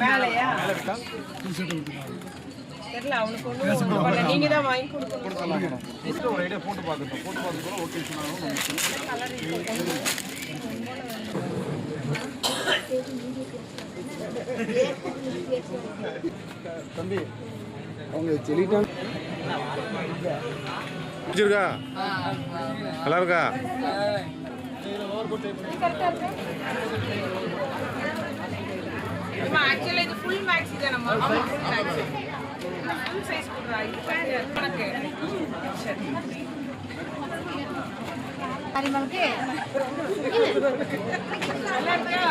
மேலையா தெரியல அவனுக்கு ஒன்றும் நீங்க தான் வாங்கி கொடுக்கணும். ஒரு ஐடியா போட்டு பார்த்துட்டோம். போட்டு பார்த்துட்டு ஓகே சொன்னாலும் தம்பி அவங்க சொல்லிட்டாங்க. பிடிச்சிருக்கா? நல்லா இருக்கா? ஆக்சுவலா இது ஃபுல் மேக்ஸி தான் நம்ம ஃபுல் மேக்ஸி ஃபுல் சைஸ் கொடுறா இது கணக்கு அரிமலுக்கு நல்லா இருக்கா?